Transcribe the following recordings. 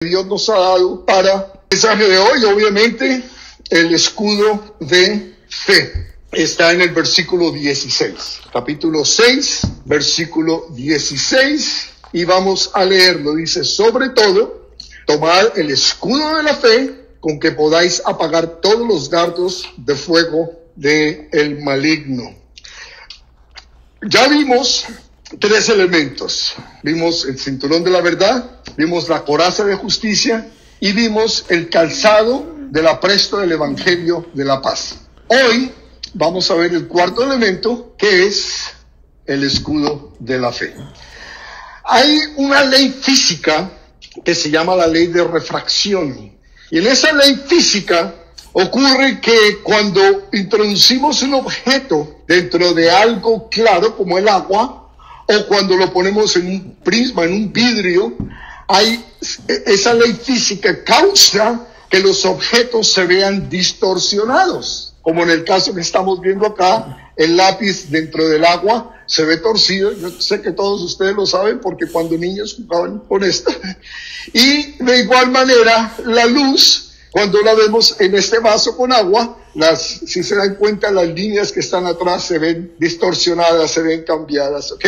Dios nos ha dado para el mensaje de hoy. Obviamente, el escudo de fe está en el versículo 16, capítulo 6, versículo 16, y vamos a leerlo. Dice: sobre todo, tomad el escudo de la fe, con que podáis apagar todos los dardos de fuego del maligno. Ya vimos tres elementos. Vimos el cinturón de la verdad, vimos la coraza de justicia y vimos el calzado del apresto del evangelio de la paz. Hoy vamos a ver el cuarto elemento, que es el escudo de la fe. Hay una ley física que se llama la ley de refracción. Y en esa ley física ocurre que cuando introducimos un objeto dentro de algo claro como el agua, o cuando lo ponemos en un prisma, en un vidrio, esa ley física causa que los objetos se vean distorsionados. Como en el caso que estamos viendo acá, el lápiz dentro del agua se ve torcido. Yo sé que todos ustedes lo saben porque cuando niños jugaban con esto. Y de igual manera, la luz, cuando la vemos en este vaso con agua, si se dan cuenta, las líneas que están atrás se ven distorsionadas, se ven cambiadas, ¿ok?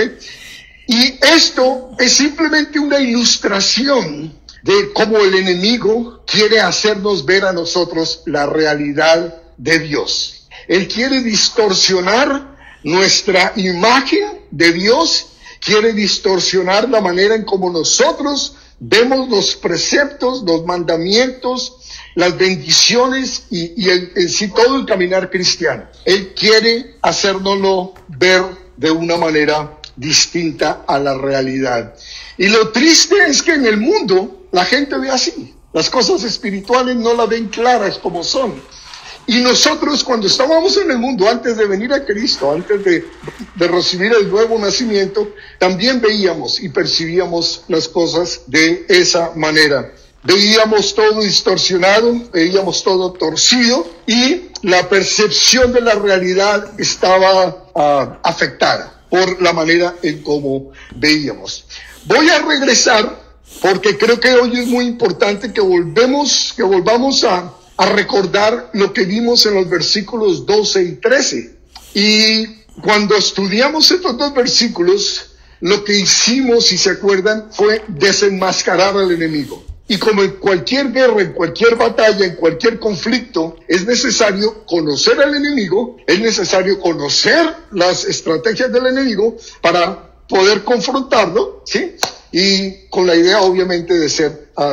Y esto es simplemente una ilustración de cómo el enemigo quiere hacernos ver a nosotros la realidad de Dios. Él quiere distorsionar nuestra imagen de Dios, quiere distorsionar la manera en cómo nosotros vemos los preceptos, los mandamientos, las bendiciones y en sí todo el caminar cristiano. Él quiere hacérnoslo ver de una manera distinta a la realidad. Y lo triste es que en el mundo la gente ve así. Las cosas espirituales no las ven claras como son. Y nosotros, cuando estábamos en el mundo, antes de venir a Cristo, antes de recibir el nuevo nacimiento, también veíamos y percibíamos las cosas de esa manera. Veíamos todo distorsionado, veíamos todo torcido y la percepción de la realidad estaba afectada por la manera en cómo veíamos. Voy a regresar porque creo que hoy es muy importante que volvamos a recordar lo que vimos en los versículos 12 y 13. Y cuando estudiamos estos dos versículos, lo que hicimos, si se acuerdan, fue desenmascarar al enemigo. Y como en cualquier guerra, en cualquier batalla, en cualquier conflicto, es necesario conocer al enemigo, es necesario conocer las estrategias del enemigo para poder confrontarlo, ¿sí? Y con la idea, obviamente, de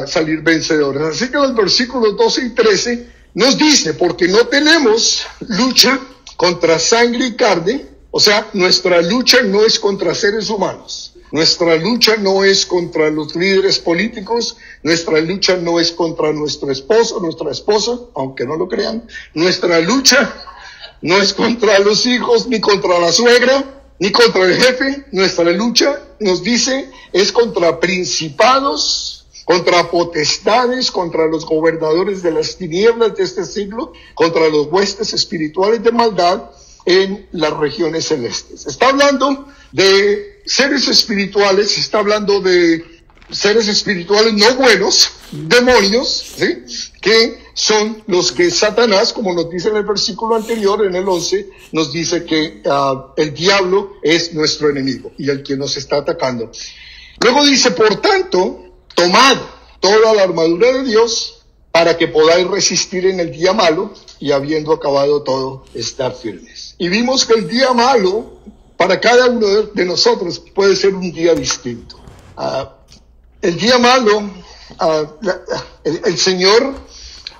salir vencedores. Así que los versículos 12 y 13 nos dice: porque no tenemos lucha contra sangre y carne, o sea, nuestra lucha no es contra seres humanos. Nuestra lucha no es contra los líderes políticos, nuestra lucha no es contra nuestro esposo, nuestra esposa, aunque no lo crean. Nuestra lucha no es contra los hijos, ni contra la suegra, ni contra el jefe. Nuestra lucha, nos dice, es contra principados, contra potestades, contra los gobernadores de las tinieblas de este siglo, contra los huestes espirituales de maldad en las regiones celestes. Está hablando de seres espirituales, está hablando de seres espirituales no buenos, demonios, ¿sí? Que son los que Satanás, como nos dice en el versículo anterior, en el 11, nos dice que el diablo es nuestro enemigo y el que nos está atacando. Luego dice: por tanto, tomad toda la armadura de Dios para que podáis resistir en el día malo y, habiendo acabado todo, estar firmes. Y vimos que el día malo para cada uno de nosotros puede ser un día distinto. El día malo, el Señor,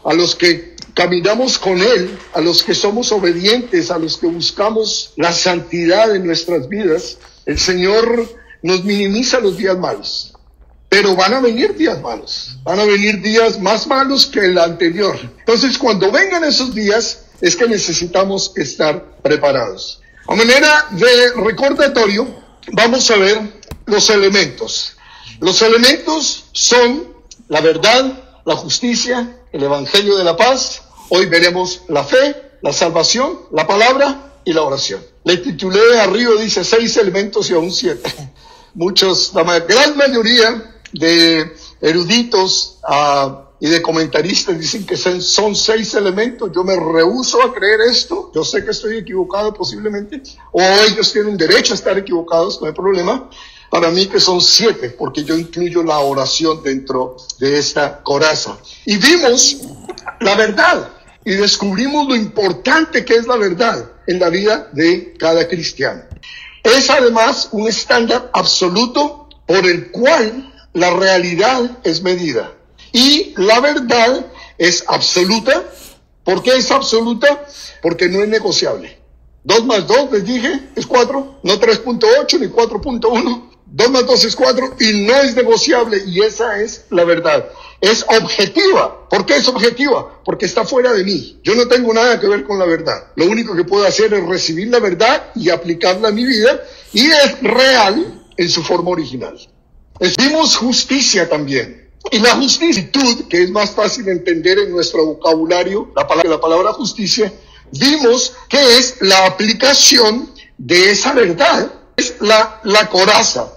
a los que caminamos con Él, a los que somos obedientes, a los que buscamos la santidad en nuestras vidas, el Señor nos minimiza los días malos. Pero van a venir días malos, van a venir días más malos que el anterior. Entonces, cuando vengan esos días, es que necesitamos estar preparados. A manera de recordatorio, vamos a ver los elementos. Los elementos son la verdad, la justicia, el evangelio de la paz. Hoy veremos la fe, la salvación, la palabra y la oración. Le titulé arriba, dice 6 elementos y aún 7. La gran mayoría de eruditos y de comentaristas dicen que son 6 elementos. Yo me rehúso a creer esto. Yo sé que estoy equivocado posiblemente, o ellos tienen derecho a estar equivocados, no hay problema. Para mí que son 7, porque yo incluyo la oración dentro de esta coraza. Y vimos la verdad y descubrimos lo importante que es la verdad en la vida de cada cristiano. Es además un estándar absoluto por el cual la realidad es medida. Y la verdad es absoluta. ¿Por qué es absoluta? Porque no es negociable. 2 más 2, les dije, es 4, no 3.8 ni 4.1. 2 más 2 es 4 y no es negociable, y esa es la verdad. Es objetiva. ¿Por qué es objetiva? Porque está fuera de mí. Yo no tengo nada que ver con la verdad. Lo único que puedo hacer es recibir la verdad y aplicarla a mi vida, y es real en su forma original. Vimos justicia también. Y la justicitud, que es más fácil entender en nuestro vocabulario, la palabra justicia, vimos que es la aplicación de esa verdad, es la coraza.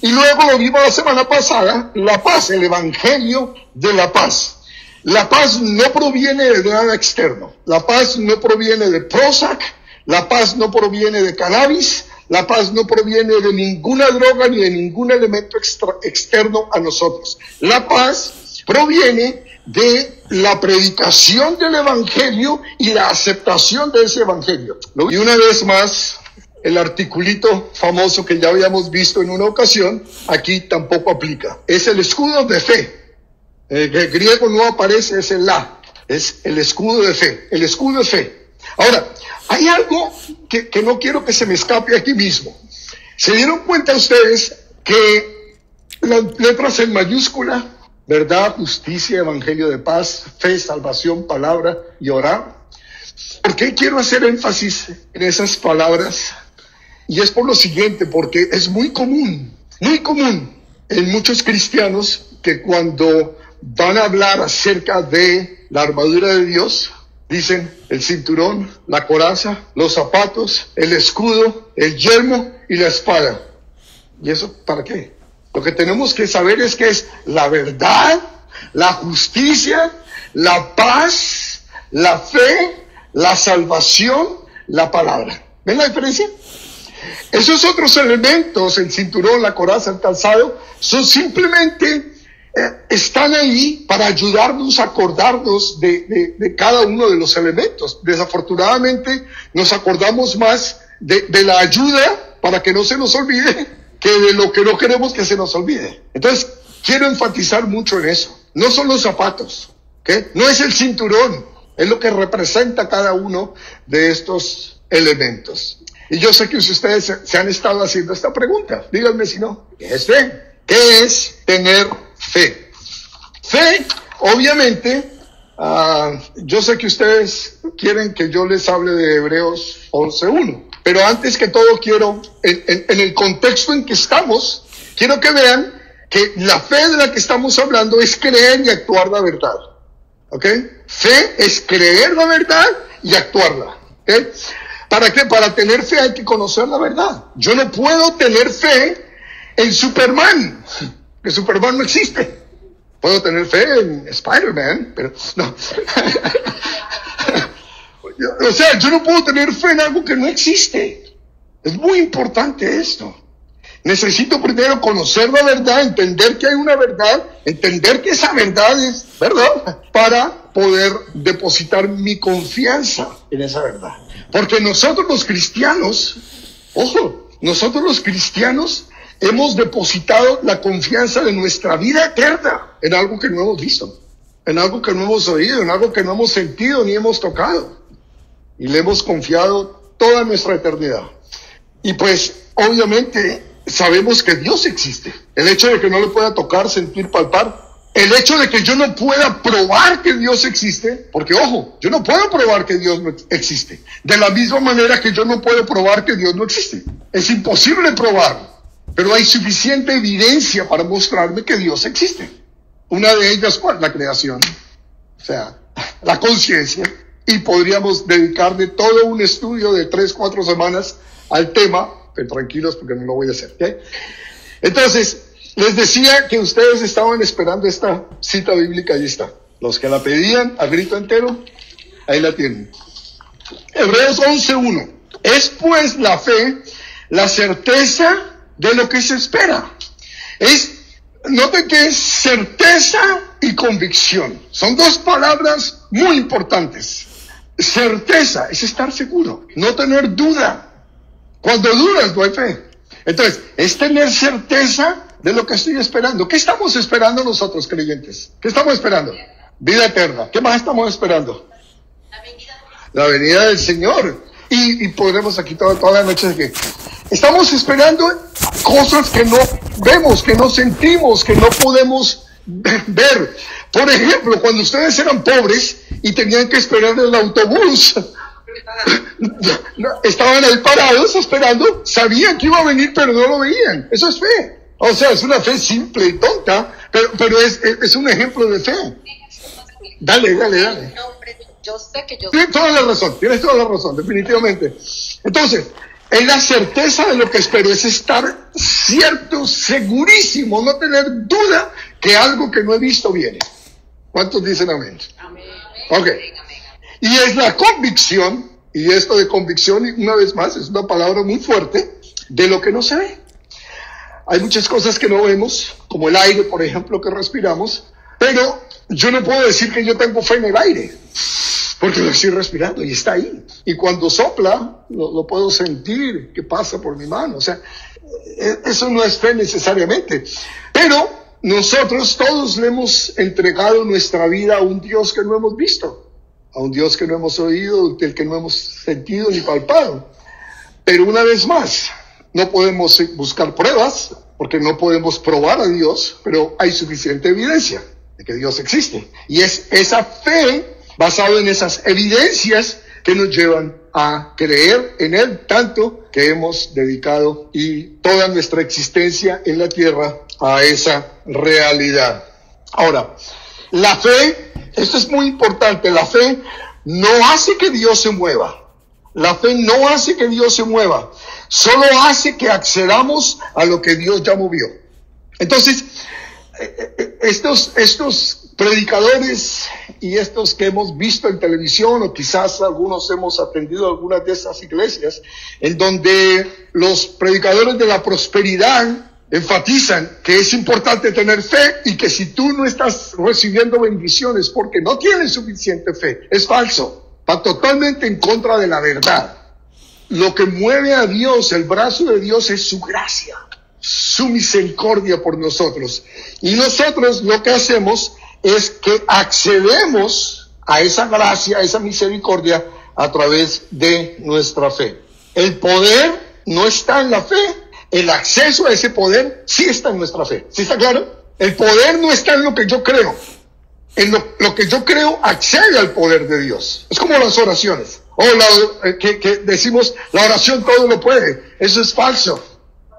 Y luego lo vimos la semana pasada, la paz, el evangelio de la paz. La paz no proviene de nada externo. La paz no proviene de Prozac, la paz no proviene de cannabis, la paz no proviene de ninguna droga ni de ningún elemento externo a nosotros. La paz proviene de la predicación del evangelio y la aceptación de ese evangelio. Y una vez más, el articulito famoso que ya habíamos visto en una ocasión, aquí tampoco aplica. Es el escudo de fe. El griego no aparece, es el la. Es el escudo de fe. El escudo de fe. Ahora, hay algo que no quiero que se me escape aquí mismo. ¿Se dieron cuenta ustedes que las letras en mayúscula, verdad, justicia, evangelio de paz, fe, salvación, palabra y orar? ¿Por qué quiero hacer énfasis en esas palabras? Y es por lo siguiente, porque es muy común en muchos cristianos que cuando van a hablar acerca de la armadura de Dios, dicen el cinturón, la coraza, los zapatos, el escudo, el yelmo y la espada. ¿Y eso para qué? Lo que tenemos que saber es que es la verdad, la justicia, la paz, la fe, la salvación, la palabra. ¿Ven la diferencia? Esos otros elementos, el cinturón, la coraza, el calzado, son simplemente, están ahí para ayudarnos a acordarnos de cada uno de los elementos. Desafortunadamente, nos acordamos más de la ayuda para que no se nos olvide que de lo que no queremos que se nos olvide. Entonces, quiero enfatizar mucho en eso. No son los zapatos, ¿ok? No es el cinturón, es lo que representa cada uno de estos elementos. Y yo sé que ustedes se han estado haciendo esta pregunta. Díganme si no. ¿Qué es fe? ¿Qué es tener fe? Fe, obviamente, yo sé que ustedes quieren que yo les hable de Hebreos 11:1. Pero antes que todo quiero, en el contexto en que estamos, quiero que vean que la fe de la que estamos hablando es creer y actuar la verdad. ¿Ok? Fe es creer la verdad y actuarla. ¿Ok? ¿Para qué? Para tener fe hay que conocer la verdad. Yo no puedo tener fe en Superman, que Superman no existe. Puedo tener fe en Spider-Man, pero no. O sea, yo no puedo tener fe en algo que no existe. Es muy importante esto. Necesito primero conocer la verdad, entender que hay una verdad, entender que esa verdad es verdad, para poder depositar mi confianza en esa verdad. Porque nosotros los cristianos, ojo, nosotros los cristianos hemos depositado la confianza de nuestra vida eterna en algo que no hemos visto, en algo que no hemos oído, en algo que no hemos sentido ni hemos tocado. Y le hemos confiado toda nuestra eternidad. Y pues, obviamente, sabemos que Dios existe. El hecho de que no le pueda tocar, sentir, palpar, el hecho de que yo no pueda probar que Dios existe, porque ojo, yo no puedo probar que Dios no existe. De la misma manera que yo no puedo probar que Dios no existe. Es imposible probarlo, pero hay suficiente evidencia para mostrarme que Dios existe. Una de ellas, ¿cuál? La creación. O sea, la conciencia. Y podríamos dedicarle todo un estudio de 3-4 semanas al tema, pero tranquilos porque no lo voy a hacer. ¿Okay? Entonces, Les decía que ustedes estaban esperando esta cita bíblica, ahí está. Los que la pedían a grito entero, ahí la tienen. Hebreos 11:1. Es pues la fe, la certeza de lo que se espera. Noten que es certeza y convicción. Son dos palabras muy importantes. Certeza es estar seguro, no tener duda. Cuando dudas no hay fe. Entonces, es tener certeza de lo que estoy esperando. ¿Qué estamos esperando nosotros, creyentes? ¿Qué estamos esperando? Vida eterna. ¿Qué más estamos esperando? La venida del Señor. Y podremos aquí toda la noche de que estamos esperando cosas que no vemos, que no sentimos, que no podemos ver. Por ejemplo, cuando ustedes eran pobres y tenían que esperar el autobús, estaban ahí parados esperando, sabían que iba a venir, pero no lo veían. Eso es fe. O sea, es una fe simple y tonta, pero es un ejemplo de fe. Dale. Yo sé que yo... Tienes toda la razón, definitivamente. Entonces, es la certeza de lo que espero, es estar cierto, segurísimo, no tener duda que algo que no he visto viene. ¿Cuántos dicen amén? Amén. Ok. Y es la convicción, y esto de convicción, una vez más, es una palabra muy fuerte, de lo que no se ve. Hay muchas cosas que no vemos, como el aire, por ejemplo, que respiramos, pero yo no puedo decir que yo tengo fe en el aire, porque lo estoy respirando y está ahí. Y cuando sopla, lo puedo sentir que pasa por mi mano. O sea, eso no es fe necesariamente. Pero nosotros todos le hemos entregado nuestra vida a un Dios que no hemos visto, a un Dios que no hemos oído, del que no hemos sentido ni palpado. Pero una vez más, no podemos buscar pruebas, porque no podemos probar a Dios, pero hay suficiente evidencia de que Dios existe. Y es esa fe basado en esas evidencias que nos llevan a creer en Él, tanto que hemos dedicado y toda nuestra existencia en la tierra a esa realidad. Ahora, la fe, esto es muy importante, la fe no hace que Dios se mueva. La fe no hace que Dios se mueva, solo hace que accedamos a lo que Dios ya movió. Entonces, estos predicadores y estos que hemos visto en televisión, o quizás algunos hemos atendido a algunas de esas iglesias, en donde los predicadores de la prosperidad enfatizan que es importante tener fe y que si tú no estás recibiendo bendiciones porque no tienes suficiente fe, es falso, va totalmente en contra de la verdad. Lo que mueve a Dios, el brazo de Dios, es su gracia, su misericordia por nosotros. Y nosotros lo que hacemos es que accedemos a esa gracia, a esa misericordia a través de nuestra fe. El poder no está en la fe, el acceso a ese poder sí está en nuestra fe. ¿Sí está claro? El poder no está en lo que yo creo. En lo que yo creo accede al poder de Dios. Es como las oraciones. Que decimos, la oración todo lo puede. Eso es falso.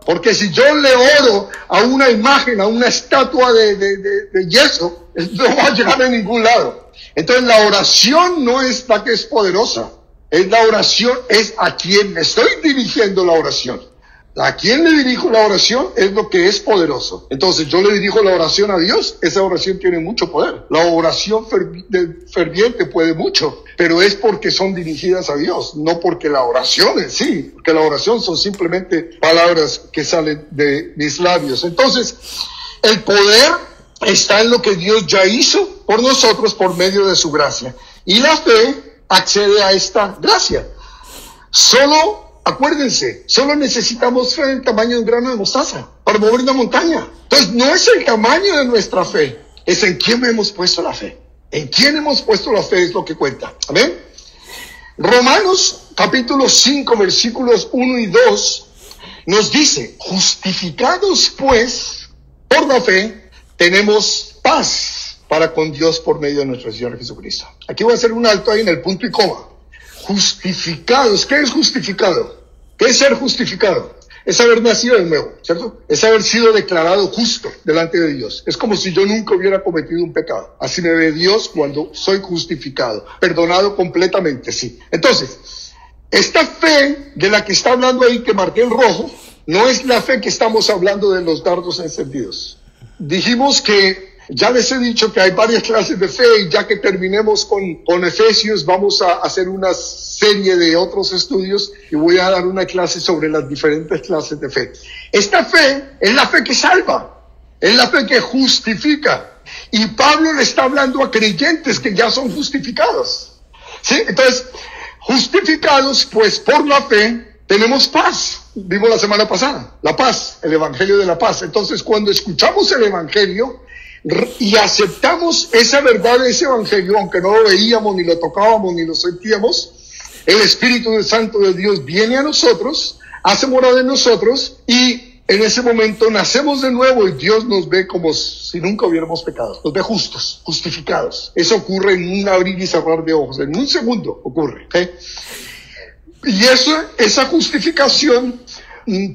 Porque si yo le oro a una imagen, a una estatua de yeso, no va a llegar a ningún lado. Entonces la oración no es la que es poderosa. La oración es a quien le estoy dirigiendo la oración. A quien le dirijo la oración es lo que es poderoso. Entonces yo le dirijo la oración a Dios, esa oración tiene mucho poder. La oración ferviente puede mucho, pero es porque son dirigidas a Dios, no porque la oración en sí, porque la oración son simplemente palabras que salen de mis labios. Entonces, el poder está en lo que Dios ya hizo por nosotros por medio de su gracia. Y la fe accede a esta gracia. Acuérdense, solo necesitamos fe del tamaño de un grano de mostaza para mover una montaña. Entonces, no es el tamaño de nuestra fe, es en quién hemos puesto la fe. En quién hemos puesto la fe es lo que cuenta. Amén. Romanos capítulo 5 versículos 1 y 2 nos dice: justificados pues por la fe, tenemos paz para con Dios por medio de nuestro Señor Jesucristo. Aquí voy a hacer un alto ahí en el punto y coma. Justificados. ¿Qué es justificado? ¿Qué es ser justificado? Es haber nacido de nuevo, ¿cierto? Es haber sido declarado justo delante de Dios. Es como si yo nunca hubiera cometido un pecado. Así me ve Dios cuando soy justificado. Perdonado completamente, sí. Entonces, esta fe de la que está hablando ahí, que marqué en rojo, no es la fe que estamos hablando de los dardos encendidos. Dijimos que ya les he dicho que hay varias clases de fe, y ya que terminemos con Efesios, vamos a hacer una serie de otros estudios y voy a dar una clase sobre las diferentes clases de fe. Esta fe es la fe que salva, es la fe que justifica. Y Pablo le está hablando a creyentes que ya son justificados. ¿Sí? Entonces, justificados, pues por la fe tenemos paz. Vimos la semana pasada, la paz, el evangelio de la paz. Entonces, cuando escuchamos el evangelio y aceptamos esa verdad de ese evangelio, aunque no lo veíamos, ni lo tocábamos, ni lo sentíamos, el Espíritu Santo de Dios viene a nosotros, hace morada en nosotros, y en ese momento nacemos de nuevo y Dios nos ve como si nunca hubiéramos pecado. Nos ve justos, justificados. Eso ocurre en un abrir y cerrar de ojos. En un segundo ocurre. ¿Okay? Y esa justificación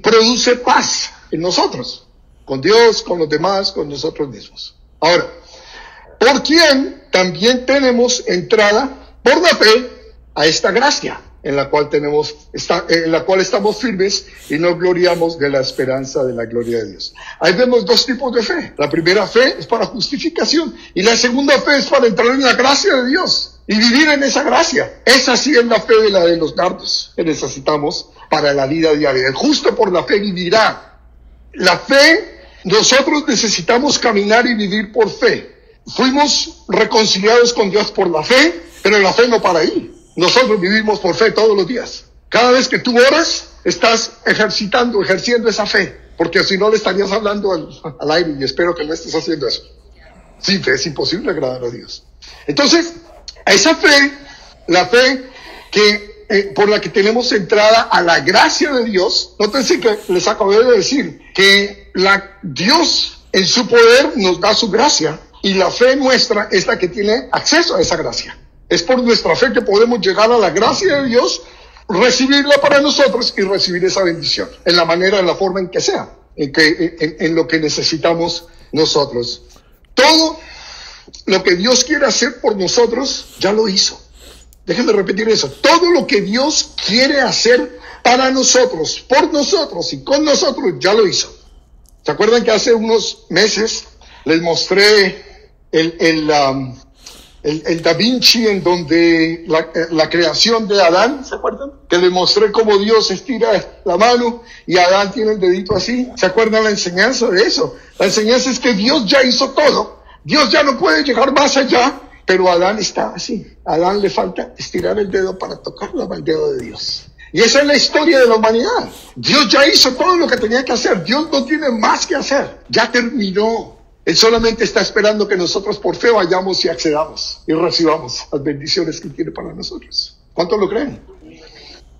produce paz en nosotros. Con Dios, con los demás, con nosotros mismos. Ahora, ¿por quién también tenemos entrada por la fe a esta gracia en la cual estamos firmes y nos gloriamos de la esperanza de la gloria de Dios? Ahí vemos dos tipos de fe. La primera fe es para justificación y la segunda fe es para entrar en la gracia de Dios y vivir en esa gracia. Esa sí es la fe de la de los dardos que necesitamos para la vida diaria. El justo por la fe vivirá. La fe, nosotros necesitamos caminar y vivir por fe. Fuimos reconciliados con Dios por la fe, pero la fe no para ahí. Nosotros vivimos por fe todos los días. Cada vez que tú oras, estás ejerciendo esa fe, porque si no le estarías hablando al aire, y espero que no estés haciendo eso. Sin fe es imposible agradar a Dios. Entonces, esa fe, la fe que por la que tenemos entrada a la gracia de Dios, nótense que les acabé de decir que Dios en su poder nos da su gracia, y la fe nuestra es la que tiene acceso a esa gracia. Es por nuestra fe que podemos llegar a la gracia de Dios, recibirla para nosotros y recibir esa bendición, en la forma en que sea, en lo que necesitamos nosotros. Todo lo que Dios quiere hacer por nosotros, ya lo hizo. Déjenme repetir eso. Todo lo que Dios quiere hacer para nosotros, por nosotros y con nosotros, ya lo hizo. ¿Se acuerdan que hace unos meses les mostré el Da Vinci, en donde la creación de Adán? ¿Se acuerdan? Que les mostré cómo Dios estira la mano y Adán tiene el dedito así. ¿Se acuerdan la enseñanza de eso? La enseñanza es que Dios ya hizo todo. Dios ya no puede llegar más allá, pero Adán está así. A Adán le falta estirar el dedo para tocar el dedo de Dios. Y esa es la historia de la humanidad. Dios ya hizo todo lo que tenía que hacer. Dios no tiene más que hacer. Ya terminó. Él solamente está esperando que nosotros por fe vayamos y accedamos y recibamos las bendiciones que tiene para nosotros. ¿Cuántos lo creen?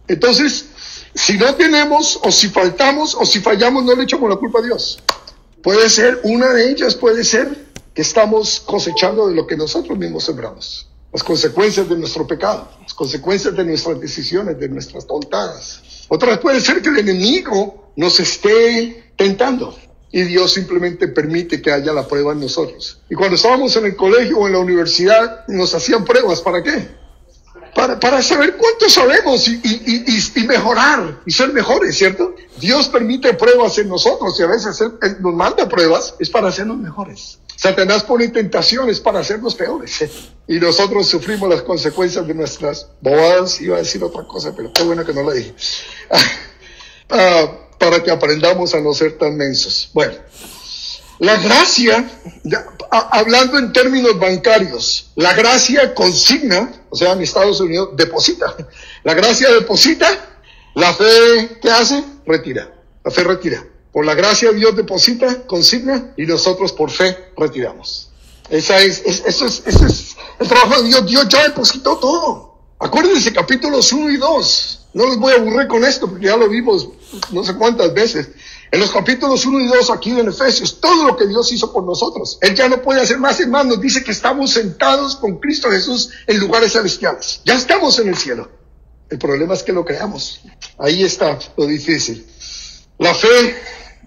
Entonces, si no tenemos, o si faltamos, o si fallamos, no le echamos la culpa a Dios. Puede ser, una de ellas puede ser que estamos cosechando de lo que nosotros mismos sembramos. Las consecuencias de nuestro pecado, las consecuencias de nuestras decisiones, de nuestras tontadas. Otra puede ser que el enemigo nos esté tentando. Y Dios simplemente permite que haya la prueba en nosotros. Y cuando estábamos en el colegio o en la universidad, nos hacían pruebas. ¿Para qué? Para saber cuánto sabemos y mejorar y ser mejores, ¿cierto? Dios permite pruebas en nosotros, y a veces Él nos manda pruebas, es para hacernos mejores. Satanás pone tentaciones para hacernos peores. Y nosotros sufrimos las consecuencias de nuestras bobadas. Iba a decir otra cosa, pero qué bueno que no la dije. Para que aprendamos a no ser tan mensos. Bueno, la gracia, hablando en términos bancarios, la gracia consigna, o sea, en Estados Unidos, deposita. La gracia deposita, la fe, ¿qué hace? Retira. La fe retira. Por la gracia Dios deposita, consigna, y nosotros por fe retiramos. Eso es el trabajo de Dios. Dios ya depositó todo. Acuérdense, capítulos 1 y 2. No les voy a aburrir con esto porque ya lo vimos no sé cuántas veces. En los capítulos 1 y 2 aquí en Efesios, todo lo que Dios hizo por nosotros. Él ya no puede hacer más, hermanos. Dice que estamos sentados con Cristo Jesús en lugares celestiales. Ya estamos en el cielo. El problema es que lo creamos. Ahí está lo difícil. La fe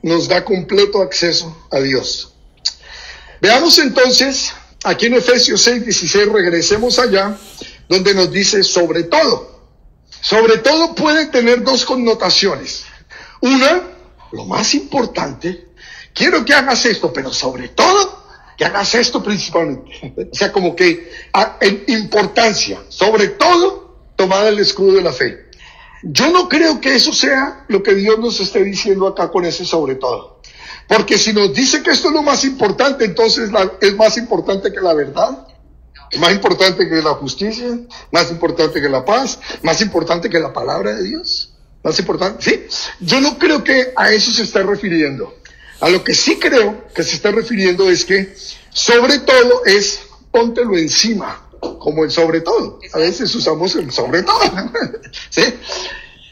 nos da completo acceso a Dios. Veamos entonces, aquí en Efesios 6:16, regresemos allá, donde nos dice sobre todo. Sobre todo puede tener dos connotaciones. Una, lo más importante, quiero que hagas esto, pero sobre todo, que hagas esto principalmente. O sea, como que en importancia, sobre todo, tomad el escudo de la fe. Yo no creo que eso sea lo que Dios nos esté diciendo acá con ese sobre todo. Porque si nos dice que esto es lo más importante, entonces es más importante que la verdad, más importante que la justicia, más importante que la paz, más importante que la palabra de Dios, más importante, ¿sí? Yo no creo que a eso se está refiriendo. A lo que sí creo que se está refiriendo es que sobre todo es póntelo encima, como el sobre todo. A veces usamos el sobre todo, ¿sí?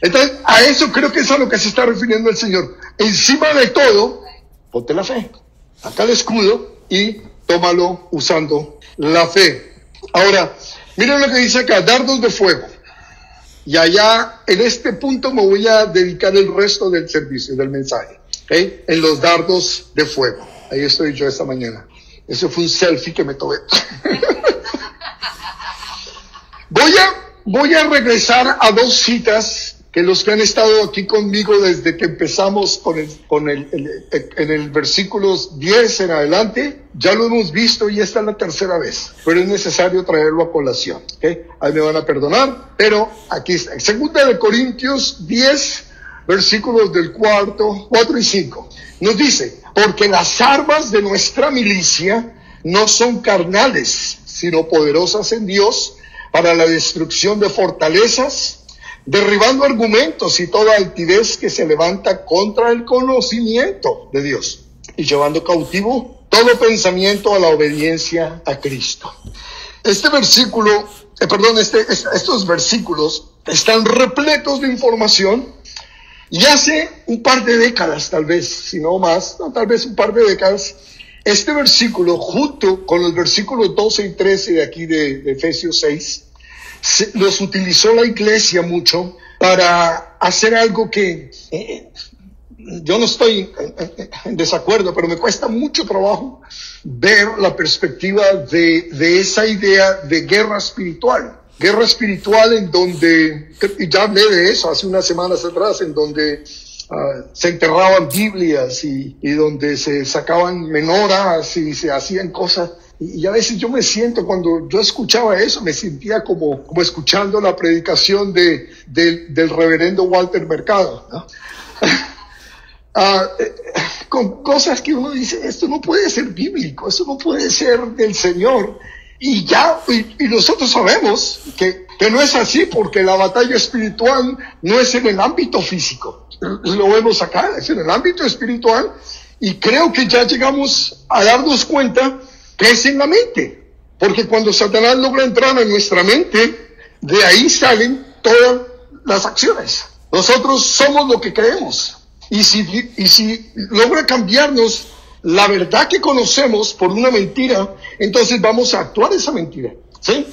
Entonces, a eso creo que es a lo que se está refiriendo el Señor. Encima de todo, ponte la fe. Saca el escudo y tómalo usando la fe. Ahora, miren lo que dice acá, dardos de fuego. Y allá, en este punto me voy a dedicar el resto del servicio, del mensaje, ¿okay? En los dardos de fuego. Ahí estoy yo esta mañana. Eso fue un selfie que me tomé. Voy a regresar a dos citas que los que han estado aquí conmigo desde que empezamos en el versículos 10 en adelante, ya lo hemos visto y esta es la tercera vez, pero es necesario traerlo a colación, ¿okay? Ahí me van a perdonar, pero aquí está. Segunda de Corintios 10, versículos del 4 y 5. Nos dice, porque las armas de nuestra milicia no son carnales, sino poderosas en Dios para la destrucción de fortalezas, derribando argumentos y toda altivez que se levanta contra el conocimiento de Dios y llevando cautivo todo pensamiento a la obediencia a Cristo. Este versículo, estos versículos están repletos de información y hace un par de décadas, tal vez, si no más, tal vez un par de décadas, este versículo junto con los versículos 12 y 13 de aquí de Efesios 6, los utilizó la iglesia mucho para hacer algo que yo no estoy en desacuerdo, pero me cuesta mucho trabajo ver la perspectiva de esa idea de guerra espiritual. Guerra espiritual en donde, y ya hablé de eso hace unas semanas atrás, en donde se enterraban Biblias y donde se sacaban menoras y se hacían cosas. Y a veces yo me siento, cuando yo escuchaba eso, me sentía como escuchando la predicación del reverendo Walter Mercado, ¿no? Con cosas que uno dice, esto no puede ser bíblico, esto no puede ser del Señor. Y nosotros sabemos que no es así, porque la batalla espiritual no es en el ámbito físico. Lo vemos acá, es en el ámbito espiritual. Y creo que ya llegamos a darnos cuenta que es en la mente, porque cuando Satanás logra entrar en nuestra mente, de ahí salen todas las acciones. Nosotros somos lo que creemos, y si logra cambiarnos la verdad que conocemos por una mentira, entonces vamos a actuar esa mentira, ¿sí?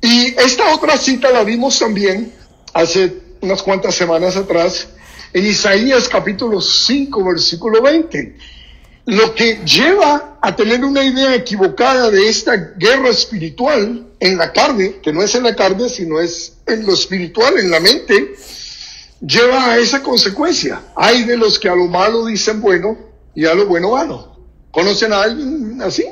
Y esta otra cita la vimos también hace unas cuantas semanas atrás en Isaías capítulo 5 versículo 20. Lo que lleva a tener una idea equivocada de esta guerra espiritual en la carne, que no es en la carne, sino es en lo espiritual, en la mente, lleva a esa consecuencia. Hay de los que a lo malo dicen bueno y a lo bueno malo. ¿Conocen a alguien así?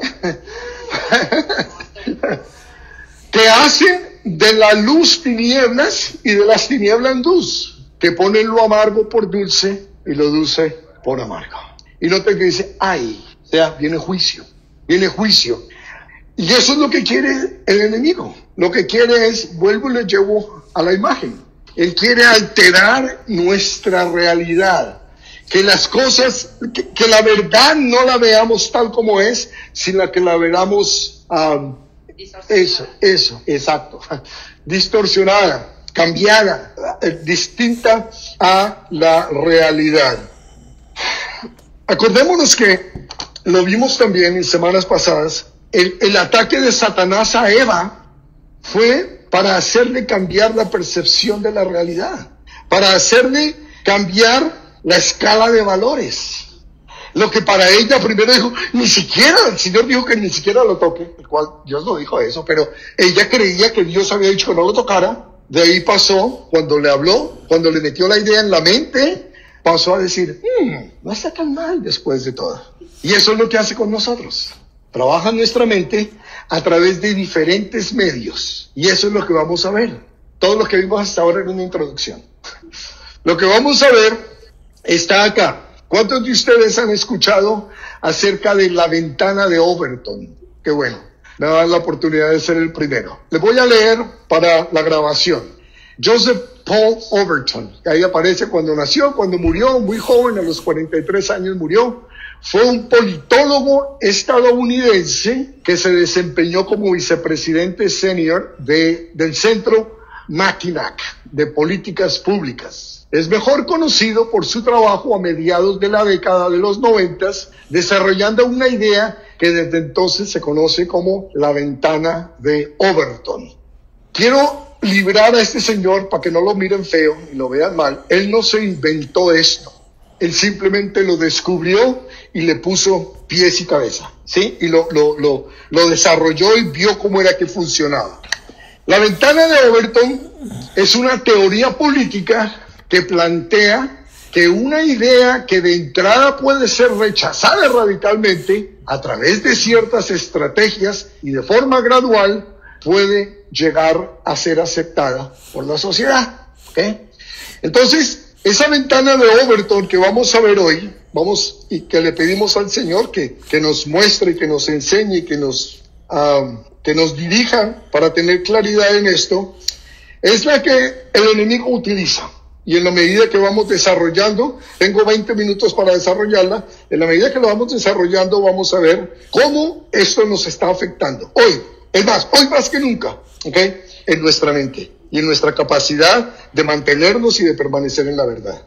Que hacen de la luz tinieblas y de las tinieblas luz, que ponen lo amargo por dulce y lo dulce por amargo. Y nota que dice, ay, o sea, viene juicio. Y eso es lo que quiere el enemigo. Lo que quiere es, vuelvo y le llevo a la imagen. Él quiere alterar nuestra realidad. Que las cosas, que la verdad no la veamos tal como es, sino que la veamos, exacto. Distorsionada, cambiada, distinta a la realidad. Acordémonos que lo vimos también en semanas pasadas, el ataque de Satanás a Eva fue para hacerle cambiar la percepción de la realidad, para hacerle cambiar la escala de valores. Lo que para ella primero dijo, ni siquiera, el Señor dijo que ni siquiera lo toque, el cual Dios no dijo eso, pero ella creía que Dios había dicho que no lo tocara. De ahí pasó, cuando le habló, cuando le metió la idea en la mente, pasó a decir, no está tan mal después de todo. Y eso es lo que hace con nosotros. Trabaja nuestra mente a través de diferentes medios. Y eso es lo que vamos a ver. Todo lo que vimos hasta ahora en una introducción. Lo que vamos a ver está acá. ¿Cuántos de ustedes han escuchado acerca de la ventana de Overton? Qué bueno, me va a dar la oportunidad de ser el primero. Les voy a leer para la grabación. Joseph Paul Overton, que ahí aparece cuando nació, cuando murió, muy joven, a los 43 años murió. Fue un politólogo estadounidense que se desempeñó como vicepresidente senior del Centro Mackinac de Políticas Públicas. Es mejor conocido por su trabajo a mediados de la década de los 90, desarrollando una idea que desde entonces se conoce como la ventana de Overton. Quiero librar a este señor para que no lo miren feo y lo vean mal. Él no se inventó esto. Él simplemente lo descubrió y le puso pies y cabeza, ¿sí? Y lo desarrolló y vio cómo era que funcionaba. La ventana de Overton es una teoría política que plantea que una idea que de entrada puede ser rechazada radicalmente a través de ciertas estrategias y de forma gradual puede llegar a ser aceptada por la sociedad. ¿Okay? Entonces, esa ventana de Overton que vamos a ver hoy, y que le pedimos al Señor que nos muestre, que nos enseñe, que nos dirija para tener claridad en esto, es la que el enemigo utiliza. Y en la medida que vamos desarrollando, tengo 20 minutos para desarrollarla, en la medida que lo vamos desarrollando vamos a ver cómo esto nos está afectando. Hoy, es más, hoy más que nunca, ¿okay? En nuestra mente y en nuestra capacidad de mantenernos y de permanecer en la verdad.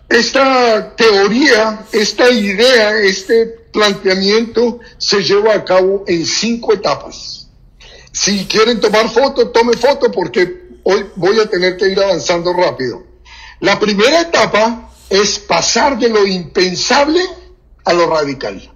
Esta teoría, esta idea, este planteamiento se lleva a cabo en 5 etapas. Si quieren tomar foto, tome foto porque hoy voy a tener que ir avanzando rápido. La primera etapa es pasar de lo impensable a lo radical.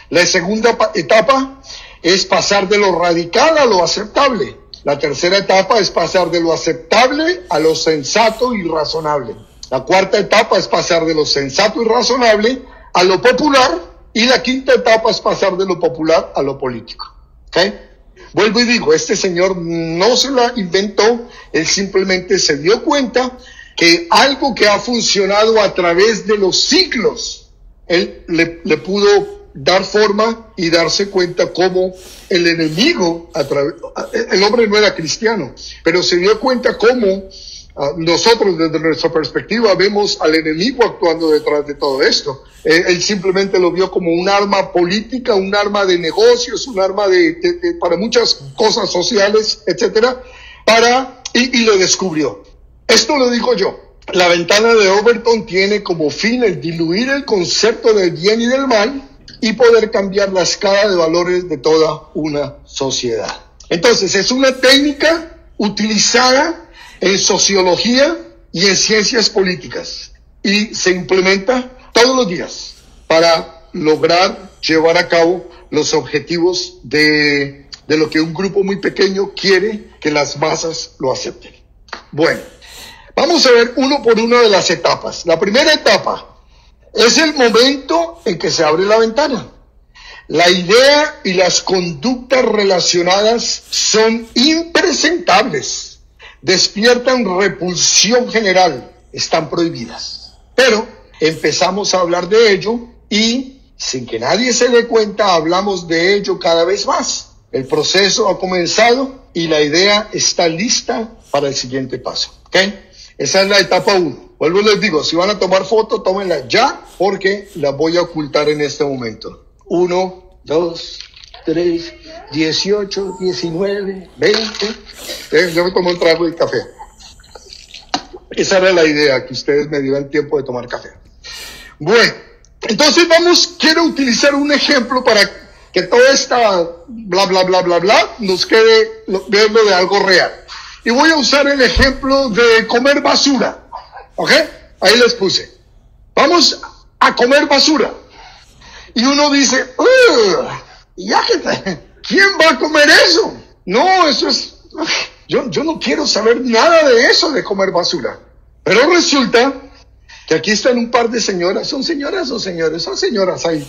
La segunda etapa es pasar de lo radical a lo aceptable. La tercera etapa es pasar de lo aceptable a lo sensato y razonable. La cuarta etapa es pasar de lo sensato y razonable a lo popular. Y la quinta etapa es pasar de lo popular a lo político. ¿Okay? Vuelvo y digo, este señor no se la inventó, él simplemente se dio cuenta que algo que ha funcionado a través de los siglos, él le pudo dar forma y darse cuenta cómo el enemigo, el hombre no era cristiano, pero se dio cuenta cómo nosotros desde nuestra perspectiva vemos al enemigo actuando detrás de todo esto. Él simplemente lo vio como un arma política, un arma de negocios, un arma para muchas cosas sociales, etcétera, y lo descubrió. Esto lo digo yo. La ventana de Overton tiene como fin el diluir el concepto del bien y del mal y poder cambiar la escala de valores de toda una sociedad. Entonces, es una técnica utilizada en sociología y en ciencias políticas y se implementa todos los días para lograr llevar a cabo los objetivos de lo que un grupo muy pequeño quiere que las masas lo acepten. Bueno, vamos a ver uno por uno de las etapas. La primera etapa es el momento en que se abre la ventana. La idea y las conductas relacionadas son impresentables. Despiertan repulsión general, están prohibidas. Pero empezamos a hablar de ello y, sin que nadie se dé cuenta, hablamos de ello cada vez más. El proceso ha comenzado y la idea está lista para el siguiente paso. ¿Okay? Esa es la etapa 1. Vuelvo y les digo, si van a tomar foto, tómenla ya, porque la voy a ocultar en este momento. 1, 2, 3, 18, 19, 20. Yo me tomo un trago de café. Esa era la idea, que ustedes me dieran tiempo de tomar café. Bueno, entonces quiero utilizar un ejemplo para que toda esta bla, bla, bla, bla, bla nos quede viendo de algo real. Y voy a usar el ejemplo de comer basura. ¿Ok? Ahí les puse. Vamos a comer basura. Y uno dice, ya que ¿quién va a comer eso? No, eso es... Yo no quiero saber nada de eso de comer basura. Pero resulta que aquí están un par de señoras, ¿son señoras o señores? Son señoras ahí,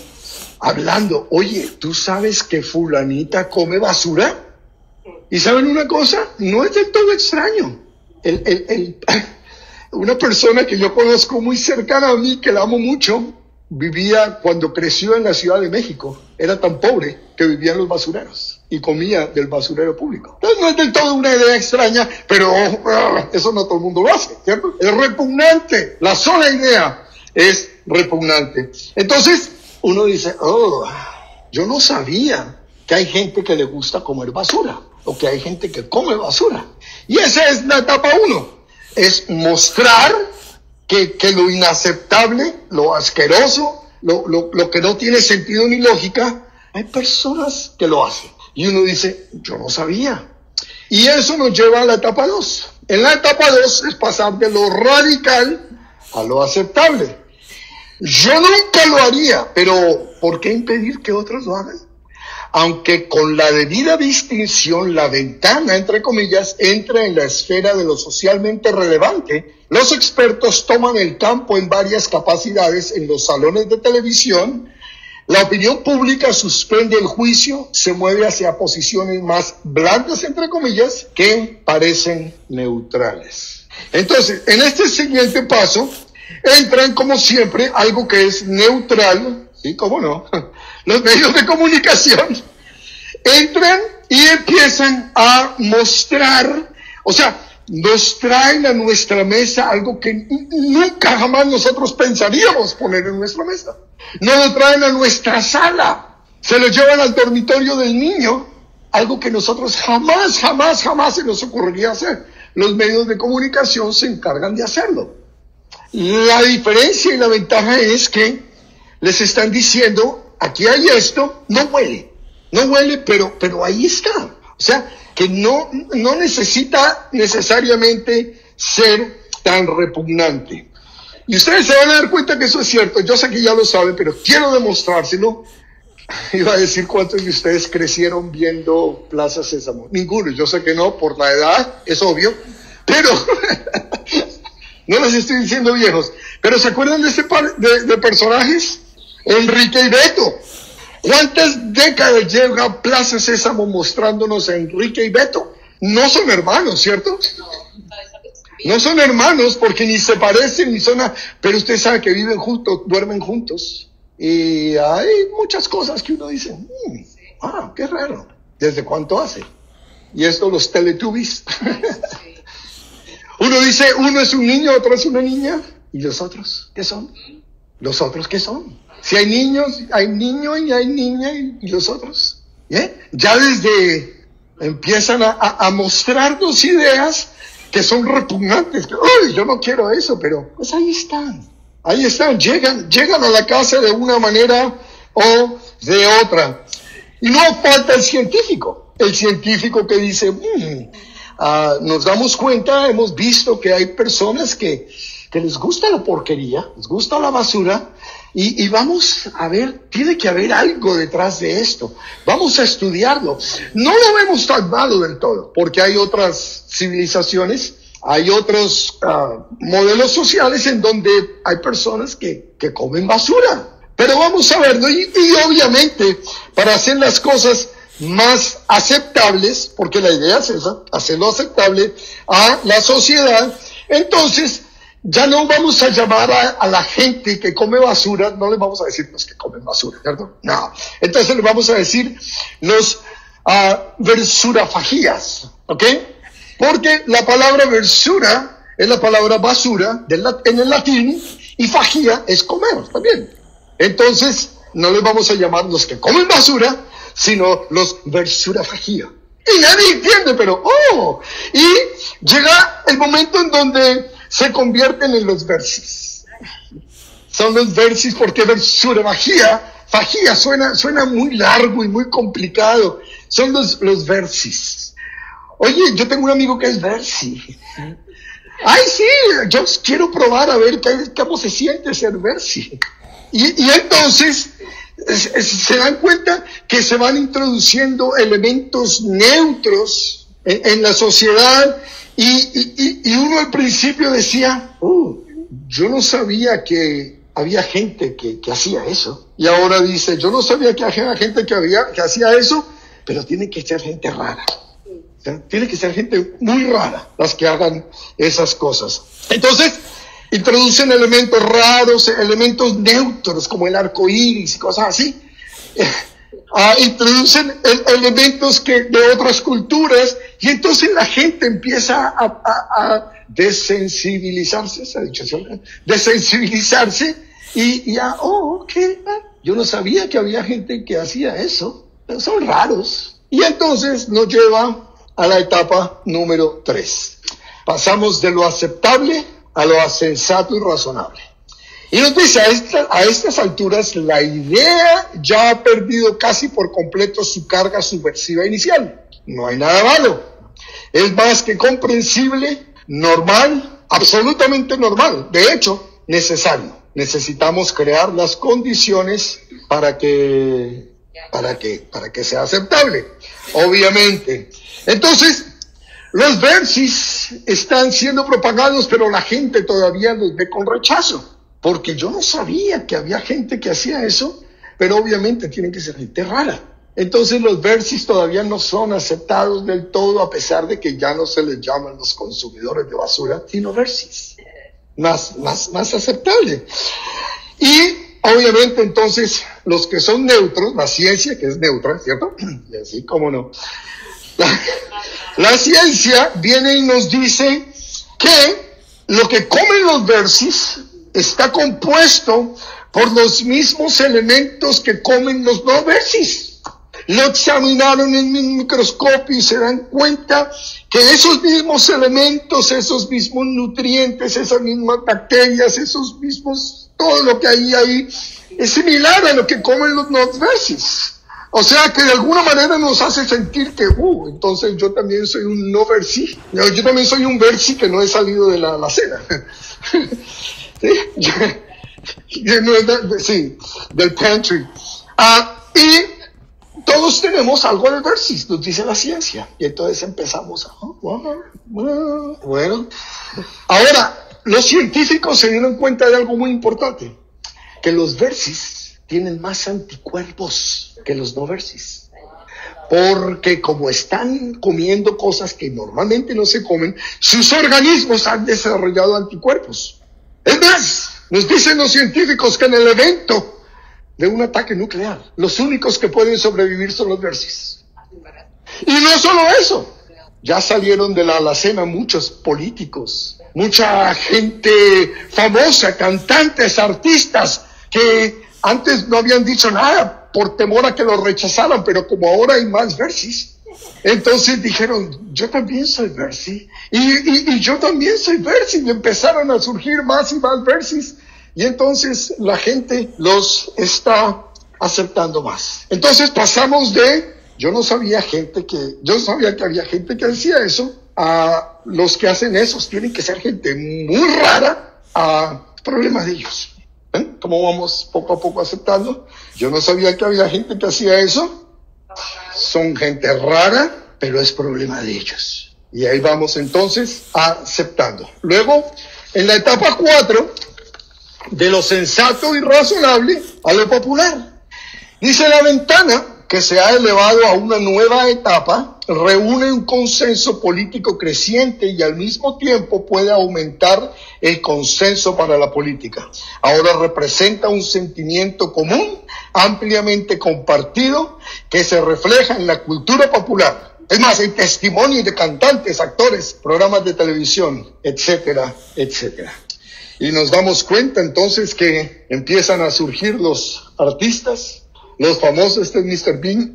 hablando. Oye, ¿tú sabes que fulanita come basura? Y ¿saben una cosa? No es del todo extraño. Una persona que yo conozco muy cercana a mí, que la amo mucho, vivía cuando creció en la Ciudad de México. Era tan pobre que vivía en los basureros y comía del basurero público. Entonces no es del todo una idea extraña, pero eso no todo el mundo lo hace, ¿cierto? Es repugnante. La sola idea es repugnante. Entonces uno dice, yo no sabía que hay gente que le gusta comer basura o que hay gente que come basura. Y esa es la etapa 1. Es mostrar que lo inaceptable, lo asqueroso, lo que no tiene sentido ni lógica, hay personas que lo hacen. Y uno dice, yo no sabía. Y eso nos lleva a la etapa 2. En la etapa 2 es pasar de lo radical a lo aceptable. Yo nunca lo haría, pero ¿por qué impedir que otros lo hagan? Aunque con la debida distinción, la ventana, entre comillas, entra en la esfera de lo socialmente relevante, los expertos toman el campo en varias capacidades en los salones de televisión. La opinión pública suspende el juicio, se mueve hacia posiciones más blandas, entre comillas, que parecen neutrales. Entonces, en este siguiente paso, entran, como siempre, algo que es neutral, ¿sí? ¿Cómo no? Los medios de comunicación entran y empiezan a mostrar, o sea, nos traen a nuestra mesa algo que nunca jamás nosotros pensaríamos poner en nuestra mesa. Nos lo traen a nuestra sala, se lo llevan al dormitorio del niño, algo que nosotros jamás se nos ocurriría hacer. Los medios de comunicación se encargan de hacerlo. La diferencia y la ventaja es que les están diciendo, aquí hay esto, no huele, pero ahí está. O sea, que no necesita necesariamente ser tan repugnante. Y ustedes se van a dar cuenta que eso es cierto. Yo sé que ya lo saben, pero quiero demostrárselo. Iba a decir cuántos de ustedes crecieron viendo Plaza Sésamo. Ninguno, yo sé que no, por la edad, es obvio. Pero no les estoy diciendo viejos. Pero ¿se acuerdan de ese par de personajes? Enrique y Beto. ¿Cuántas décadas lleva Plaza Sésamo mostrándonos a Enrique y Beto? No son hermanos, ¿cierto? No son hermanos porque ni se parecen ni son... Pero usted sabe que viven juntos, duermen juntos. Y hay muchas cosas que uno dice, qué raro. ¿Desde cuánto hace? Y esto los Teletubbies. Uno dice, uno es un niño, otro es una niña. ¿Y los otros qué son? ¿Los otros qué son? Si hay niños, hay niño y hay niña y los otros. Ya desde empiezan a mostrarnos ideas que son repugnantes. ¡Uy, yo no quiero eso! Pero pues ahí están. Ahí están. Llegan a la casa de una manera o de otra. Y no falta el científico. El científico que dice, nos damos cuenta, hemos visto que hay personas que les gusta la porquería, les gusta la basura, y vamos a ver, tiene que haber algo detrás de esto. Vamos a estudiarlo. No lo vemos tan malo del todo, porque hay otras civilizaciones, hay otros modelos sociales en donde hay personas que comen basura. Pero vamos a verlo, y obviamente, para hacer las cosas más aceptables, porque la idea es esa, hacerlo aceptable a la sociedad, entonces ya no vamos a llamar a la gente que come basura, no les vamos a decir los que comen basura, ¿cierto? No. Entonces les vamos a decir los versurafagías, ¿ok? Porque la palabra versura es la palabra basura en el latín, y fagía es comer también. Entonces no les vamos a llamar los que comen basura, sino los versurafagía. Y nadie entiende, pero y llega el momento en donde se convierten en los versis. Son los versis porque versurafagía, fagía suena muy largo y muy complicado. Son los versis. Oye, yo tengo un amigo que es versi. Ay, sí, yo quiero probar a ver cómo se siente ser versi. Y entonces se dan cuenta que se van introduciendo elementos neutros en la sociedad, y uno al principio decía, yo no sabía que había gente que hacía eso. Y ahora dice, yo no sabía que había gente que hacía eso, pero tiene que ser gente rara. O sea, tiene que ser gente muy rara las que hagan esas cosas. Entonces, introducen elementos raros, elementos neutros como el arco iris y cosas así. Introducen elementos de otras culturas, y entonces la gente empieza a desensibilizarse, ¿se ha dicho así? Desensibilizarse, y ok, yo no sabía que había gente que hacía eso, pero son raros. Y entonces nos lleva a la etapa número 3. Pasamos de lo aceptable a lo sensato y razonable. Y nos dice, a estas alturas, la idea ya ha perdido casi por completo su carga subversiva inicial. No hay nada malo. Es más que comprensible, normal, absolutamente normal. De hecho, necesario. Necesitamos crear las condiciones para que sea aceptable, obviamente. Entonces, los versis están siendo propagados, pero la gente todavía los ve con rechazo. Porque yo no sabía que había gente que hacía eso, pero obviamente tienen que ser gente rara. Entonces los versis todavía no son aceptados del todo, a pesar de que ya no se les llaman los consumidores de basura, sino versis. Más aceptable. Y obviamente entonces los que son neutros, la ciencia que es neutra, ¿cierto? Y así como no. La ciencia viene y nos dice que lo que comen los versis está compuesto por los mismos elementos que comen los no versis. Lo examinaron en el microscopio y se dan cuenta que esos mismos elementos, esos mismos nutrientes, esas mismas bacterias, esos mismos, todo lo que hay ahí, es similar a lo que comen los no versis. O sea que de alguna manera nos hace sentir que, entonces yo también soy un no versi. Yo también soy un versi que no he salido de la cena. Sí, del pantry. Y todos tenemos algo de versis, nos dice la ciencia. Y entonces empezamos bueno. Ahora, los científicos se dieron cuenta de algo muy importante, que los versis tienen más anticuerpos que los no versis. Porque como están comiendo cosas que normalmente no se comen, sus organismos han desarrollado anticuerpos. Es más, nos dicen los científicos que en el evento de un ataque nuclear, los únicos que pueden sobrevivir son los versis. Y no solo eso, ya salieron de la alacena muchos políticos, mucha gente famosa, cantantes, artistas, que antes no habían dicho nada por temor a que los rechazaran, pero como ahora hay más versis, entonces dijeron, yo también soy versi, y yo también soy versi, y empezaron a surgir más y más versis, y entonces la gente los está aceptando más. Entonces pasamos de, yo sabía que había gente que hacía eso, a los que hacen esos tienen que ser gente muy rara, a problemas de ellos. ¿Ven cómo vamos poco a poco aceptando? Yo no sabía que había gente que hacía eso. Son gente rara, pero es problema de ellos. Y ahí vamos entonces aceptando. Luego, en la etapa 4, de lo sensato y razonable a lo popular. Dice, la ventana que se ha elevado a una nueva etapa reúne un consenso político creciente y al mismo tiempo puede aumentar el consenso para la política. Ahora representa un sentimiento común, ampliamente compartido, que se refleja en la cultura popular. Es más, hay testimonios de cantantes, actores, programas de televisión, etcétera, etcétera. Y nos damos cuenta entonces que empiezan a surgir los artistas, los famosos, este es Mr. Bean.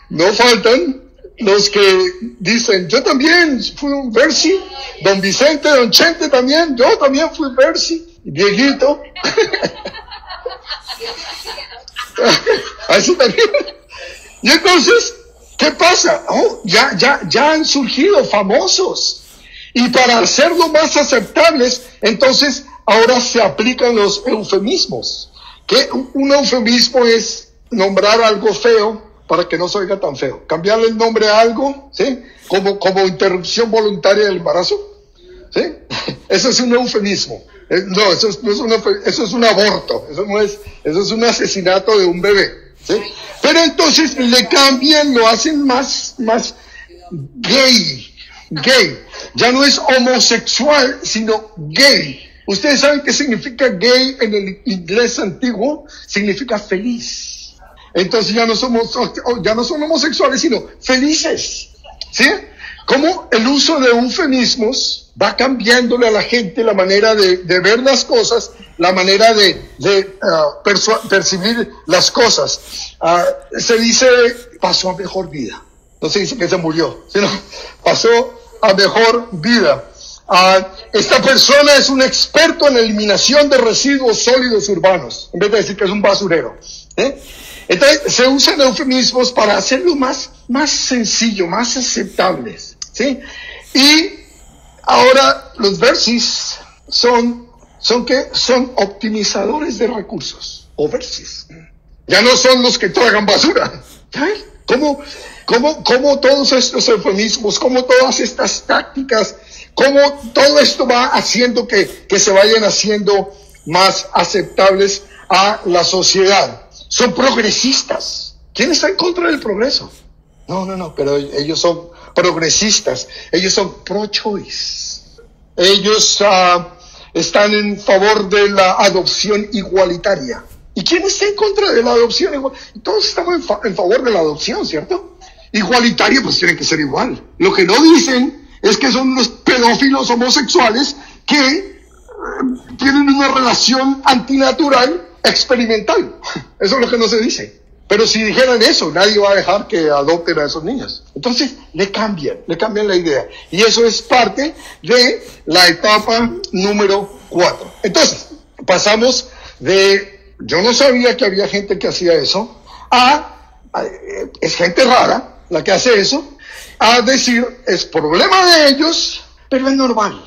No faltan los que dicen, yo también fui un versi, don Vicente, don Chente también, yo también fui versi, Dieguito. Así también. Y entonces, ¿qué pasa? Ya han surgido famosos. Y para hacerlo más aceptables, entonces ahora se aplican los eufemismos. Que un eufemismo es nombrar algo feo para que no se oiga tan feo. Cambiarle el nombre a algo, ¿sí? Como interrupción voluntaria del embarazo, ¿sí? Eso es un eufemismo. No, eso es un aborto. Eso es un asesinato de un bebé, ¿sí? Pero entonces le cambian, lo hacen más gay. Ya no es homosexual, sino gay. ¿Ustedes saben qué significa gay en el inglés antiguo? Significa feliz. Entonces ya no son homosexuales, sino felices. ¿Sí? Como el uso de eufemismos va cambiándole a la gente la manera de ver las cosas, la manera de percibir las cosas. Se dice, pasó a mejor vida. No se dice que se murió, sino pasó a mejor vida. Esta persona es un experto en eliminación de residuos sólidos urbanos, en vez de decir que es un basurero. Entonces, se usan eufemismos para hacerlo más sencillo, más aceptables, ¿sí? Y ahora los Versys son optimizadores de recursos, o Versys. Ya no son los que tragan basura. ¿Saben? ¿Cómo todos estos eufemismos, cómo todas estas tácticas, cómo todo esto va haciendo que se vayan haciendo más aceptables a la sociedad? Son progresistas. ¿Quién está en contra del progreso? No, pero ellos son progresistas. Ellos son pro-choice. Ellos están en favor de la adopción igualitaria. ¿Y quién está en contra de la adopción igualitaria? Todos estamos en favor de la adopción, ¿cierto? Igualitaria, pues tiene que ser igual. Lo que no dicen es que son los pedófilos homosexuales que tienen una relación antinatural experimental. Eso es lo que no se dice. Pero si dijeran eso, nadie va a dejar que adopten a esos niños. Entonces, le cambian la idea. Y eso es parte de la etapa número 4. Entonces, pasamos de, yo no sabía que había gente que hacía eso, es gente rara la que hace eso, a decir, es problema de ellos, pero es normal.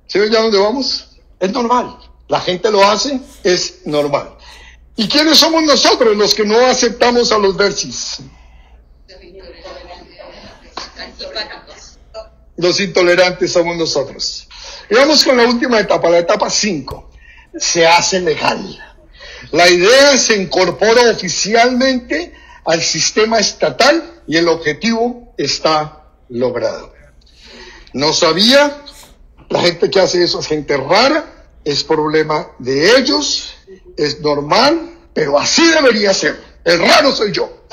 ¿Sí ven ya dónde vamos? Es normal. La gente lo hace, es normal. ¿Y quiénes somos nosotros los que no aceptamos a los Versys? Los intolerantes somos nosotros. Y vamos con la última etapa, la etapa 5. Se hace legal. La idea se incorpora oficialmente al sistema estatal y el objetivo está logrado. No sabía, la gente que hace eso es gente rara, es problema de ellos, es normal, pero así debería ser. El raro soy yo.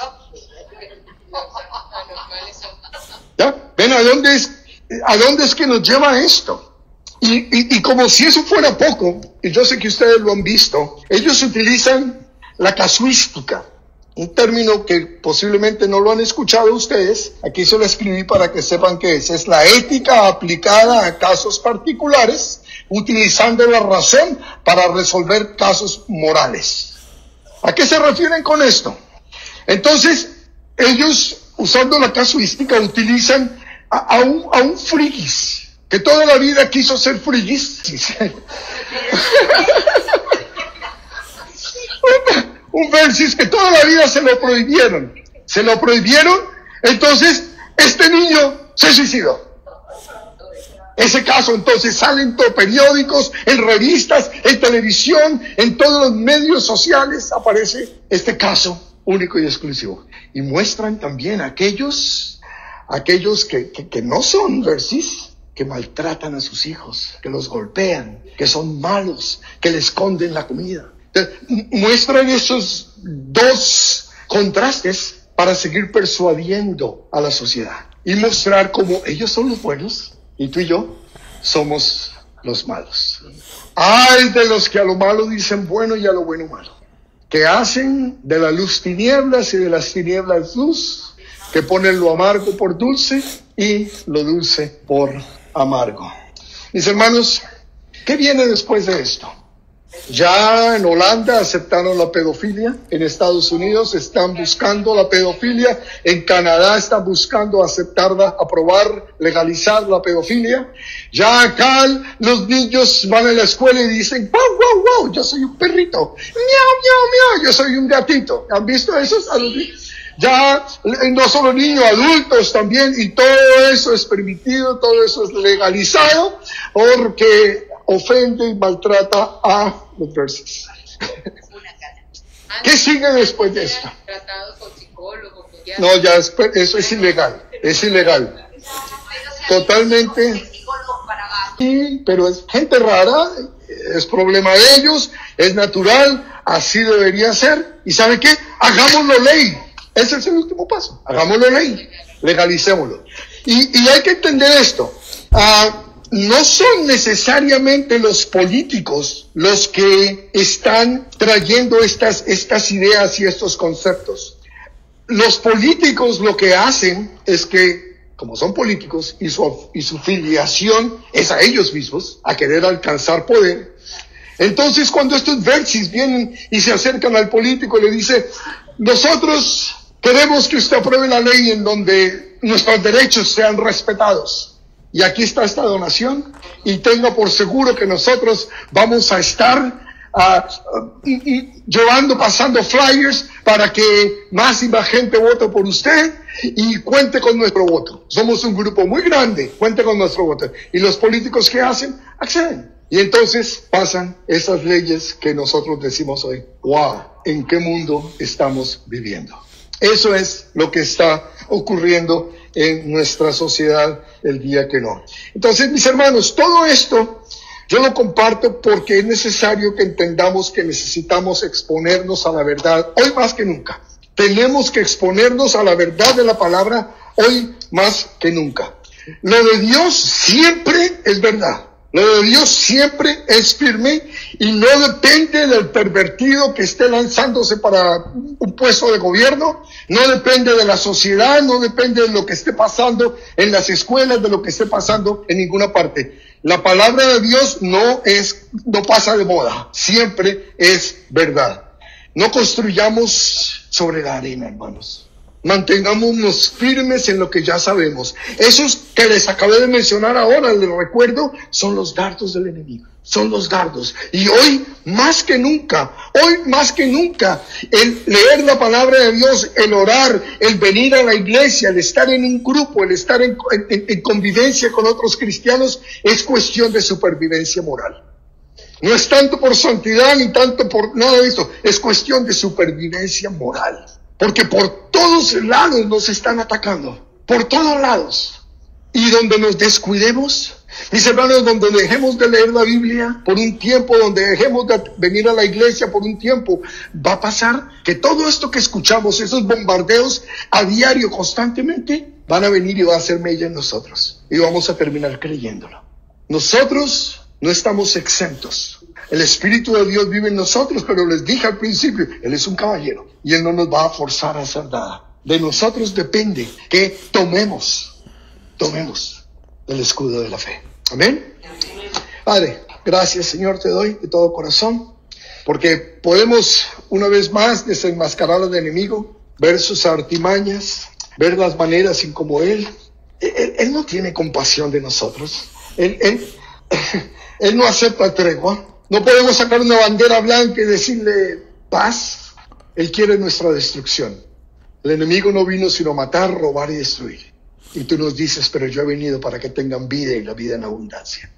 ¿Ya? ¿Ven a dónde es que nos lleva esto? Y como si eso fuera poco, y yo sé que ustedes lo han visto, ellos utilizan la casuística, un término que posiblemente no lo han escuchado ustedes. Aquí se lo escribí para que sepan qué es. Es la ética aplicada a casos particulares, utilizando la razón para resolver casos morales. ¿A qué se refieren con esto? Entonces, ellos, usando la casuística, utilizan a un frigis, que toda la vida quiso ser frigis. Un Versys que toda la vida se lo prohibieron. Entonces, este niño se suicidó. Ese caso, entonces, sale en todos periódicos, en revistas, en televisión, en todos los medios sociales, aparece este caso único y exclusivo. Y muestran también a aquellos que no son Versys, que maltratan a sus hijos, que los golpean, que son malos, que les esconden la comida. Muestran esos dos contrastes para seguir persuadiendo a la sociedad y mostrar cómo ellos son los buenos y tú y yo somos los malos. Ay de los que a lo malo dicen bueno y a lo bueno malo, que hacen de la luz tinieblas y de las tinieblas luz, que ponen lo amargo por dulce y lo dulce por amargo. Mis hermanos, ¿qué viene después de esto? Ya en Holanda aceptaron la pedofilia, en Estados Unidos están buscando la pedofilia, en Canadá están buscando aceptarla, aprobar, legalizar la pedofilia. Ya acá los niños van a la escuela y dicen, wow, wow, wow, yo soy un perrito, miau, miau, miau, yo soy un gatito. ¿Han visto esos? Ya no solo niños, adultos también, y todo eso es permitido, todo eso es legalizado, porque ofende y maltrata a los versos. ¿Qué sigue después de esto? No, ya eso es ilegal, totalmente. Sí, pero es gente rara, es problema de ellos, es natural, así debería ser. ¿Y sabe qué? Hagámoslo ley. Ese es el último paso. Hagámoslo ley, legalicémoslo. Y hay que entender esto. No son necesariamente los políticos los que están trayendo estas ideas y estos conceptos. Los políticos lo que hacen es que, como son políticos y su filiación es a ellos mismos, a querer alcanzar poder, entonces cuando estos versis vienen y se acercan al político y le dice, nosotros queremos que usted apruebe la ley en donde nuestros derechos sean respetados. Y aquí está esta donación, y tenga por seguro que nosotros vamos a estar llevando, pasando flyers para que más y más gente vote por usted y cuente con nuestro voto. Somos un grupo muy grande, cuente con nuestro voto. Y los políticos, ¿qué hacen? Acceden. Y entonces pasan esas leyes que nosotros decimos hoy, wow, ¿en qué mundo estamos viviendo? Eso es lo que está ocurriendo en nuestra sociedad el día que no. Entonces, mis hermanos, todo esto yo lo comparto porque es necesario que entendamos que necesitamos exponernos a la verdad hoy más que nunca. Tenemos que exponernos a la verdad de la palabra hoy más que nunca. Lo de Dios siempre es verdad. Lo de Dios siempre es firme y no depende del pervertido que esté lanzándose para un puesto de gobierno, no depende de la sociedad, no depende de lo que esté pasando en las escuelas, de lo que esté pasando en ninguna parte. La palabra de Dios no pasa de moda, siempre es verdad. No construyamos sobre la arena, hermanos. Mantengámonos firmes en lo que ya sabemos. Esos que les acabé de mencionar ahora, les recuerdo, son los dardos del enemigo. Son los dardos. Y hoy más que nunca, el leer la palabra de Dios, el orar, el venir a la iglesia, el estar en un grupo, el estar en convivencia con otros cristianos, es cuestión de supervivencia moral. No es tanto por santidad ni tanto por nada de eso, es cuestión de supervivencia moral. Porque por todos lados nos están atacando, por todos lados. Y donde nos descuidemos, mis hermanos, donde dejemos de leer la Biblia por un tiempo, donde dejemos de venir a la iglesia por un tiempo, va a pasar que todo esto que escuchamos, esos bombardeos a diario, constantemente, van a venir y va a hacer mella en nosotros. Y vamos a terminar creyéndolo. Nosotros no estamos exentos. El Espíritu de Dios vive en nosotros, pero les dije al principio, Él es un caballero y Él no nos va a forzar a hacer nada. De nosotros depende que tomemos el escudo de la fe. Amén. Padre, gracias, Señor, te doy de todo corazón, porque podemos una vez más desenmascarar al enemigo, ver sus artimañas, ver las maneras en como Él no tiene compasión de nosotros. Él no acepta tregua. No podemos sacar una bandera blanca y decirle paz. Él quiere nuestra destrucción. El enemigo no vino sino a matar, robar y destruir. Y tú nos dices, pero yo he venido para que tengan vida y la vida en abundancia.